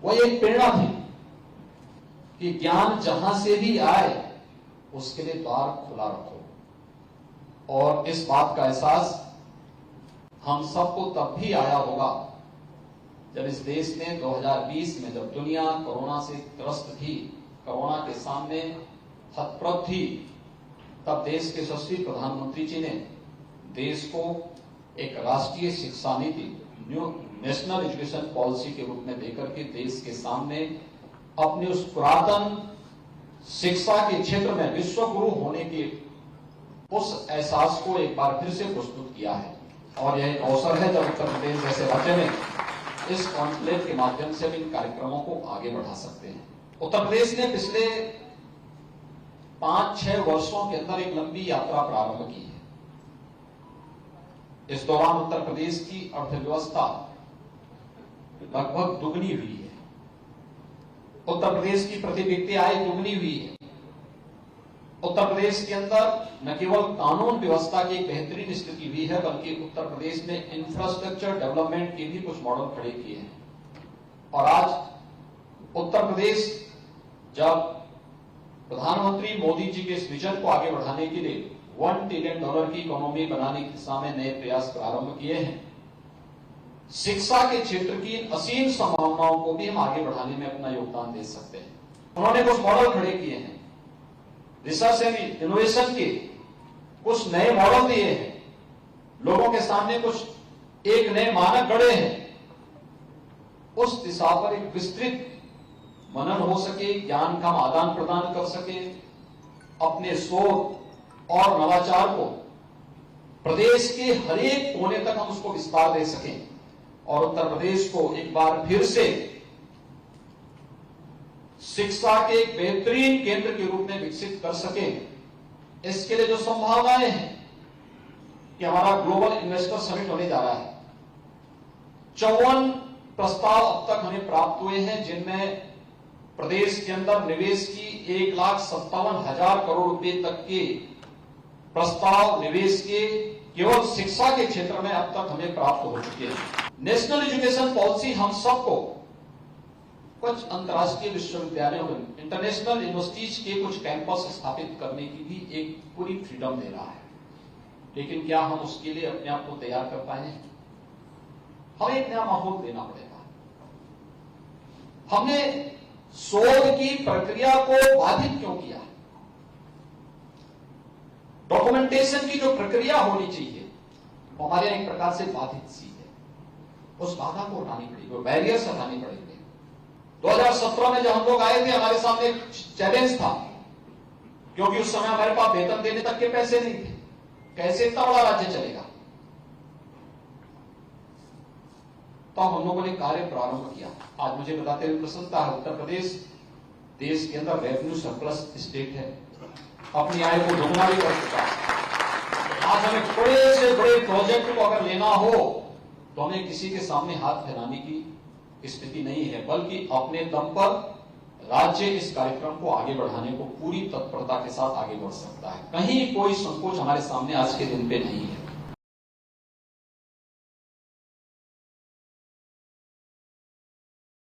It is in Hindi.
वो एक प्रेरणा थी कि ज्ञान जहां से भी आए उसके लिए द्वार खुला रखो। और इस बात का एहसास हम सबको तब भी आया होगा जब इस देश ने 2020 में, जब दुनिया कोरोना से त्रस्त थी, कोरोना के सामने हतप्रभ थी, तब देश के यशस्वी प्रधानमंत्री जी ने देश को एक राष्ट्रीय शिक्षा नीति, न्यू नेशनल एजुकेशन पॉलिसी के रूप में देकर के देश के सामने अपने उस पुरातन शिक्षा के क्षेत्र में विश्व गुरु होने के उस एहसास को एक बार फिर से प्रस्तुत किया है। और यह एक अवसर है जब उत्तर प्रदेश जैसे राज्य में इस कॉन्क्लेव के माध्यम से हम इन कार्यक्रमों को आगे बढ़ा सकते हैं। उत्तर प्रदेश ने पिछले 5-6 वर्षों के अंदर एक लंबी यात्रा प्रारंभ की है। इस दौरान उत्तर प्रदेश की अर्थव्यवस्था लगभग दुगनी हुई है। उत्तर प्रदेश की प्रति व्यक्ति आय दुगनी हुई है। उत्तर प्रदेश के अंदर न केवल कानून व्यवस्था की एक बेहतरीन स्थिति हुई है, बल्कि उत्तर प्रदेश ने इंफ्रास्ट्रक्चर डेवलपमेंट के भी कुछ मॉडल खड़े किए हैं। और आज उत्तर प्रदेश जब प्रधानमंत्री मोदी जी के इस विजन को आगे बढ़ाने के लिए $1 ट्रिलियन की इकोनॉमी बनाने की दिशा में नए प्रयास प्रारंभ किए हैं, शिक्षा के क्षेत्र की असीम संभावनाओं को भी हम आगे बढ़ाने में अपना योगदान दे सकते हैं। उन्होंने कुछ मॉडल खड़े किए हैं, रिसर्च एंड इनोवेशन के कुछ नए मॉडल दिए हैं, लोगों के सामने कुछ एक नए मानक गढ़े हैं। उस दिशा पर एक विस्तृत मनन हो सके, ज्ञान का आदान प्रदान कर सके, अपने शोध और नवाचार को प्रदेश के हर एक कोने तक हम उसको विस्तार दे सकें और उत्तर प्रदेश को एक बार फिर से शिक्षा के एक बेहतरीन केंद्र के रूप में विकसित कर सके। इसके लिए जो संभावनाएं हैं कि हमारा ग्लोबल इन्वेस्टर समिट होने जा रहा है, 54 प्रस्ताव अब तक हमें प्राप्त हुए हैं, जिनमें प्रदेश के अंदर निवेश की 1,57,000 करोड़ रुपए तक के प्रस्ताव निवेश के केवल शिक्षा के क्षेत्र में अब तक हमें प्राप्त हो चुके हैं। नेशनल एजुकेशन पॉलिसी हम सबको कुछ अंतर्राष्ट्रीय विश्वविद्यालयों में, इंटरनेशनल यूनिवर्सिटीज के कुछ कैंपस स्थापित करने की भी एक पूरी फ्रीडम दे रहा है। लेकिन क्या हम उसके लिए अपने आप को तैयार कर पाए हैं? हमें एक नया माहौल देना पड़ेगा। हमने शोध की प्रक्रिया को बाधित क्यों किया? डॉक्यूमेंटेशन की जो प्रक्रिया होनी चाहिए वो हमारे एक प्रकार से बाधित सी है। उस बाधा को हटानी पड़ेगी, वो बैरियर्स हटाने पड़ेंगे। 2017 में जब हम लोग आए थे, हमारे सामने एक चैलेंज था, क्योंकि उस समय हमारे पास वेतन देने तक के पैसे नहीं थे। कैसे इतना बड़ा राज्य चलेगा? तो हम लोगों ने कार्य प्रारंभ किया। आज मुझे बताते हुए प्रसन्नता है, उत्तर प्रदेश देश के अंदर रेवेन्यू सरप्लस स्टेट है, अपनी आय को दोगुना भी कर चुका है। आज हमें बड़े से बड़े प्रोजेक्ट को अगर लेना हो तो हमें किसी के सामने हाथ फैलाने की स्थिति नहीं है, बल्कि अपने दम पर राज्य इस कार्यक्रम को आगे बढ़ाने को पूरी तत्परता के साथ आगे बढ़ सकता है। कहीं कोई संकोच हमारे सामने आज के दिन पे नहीं है।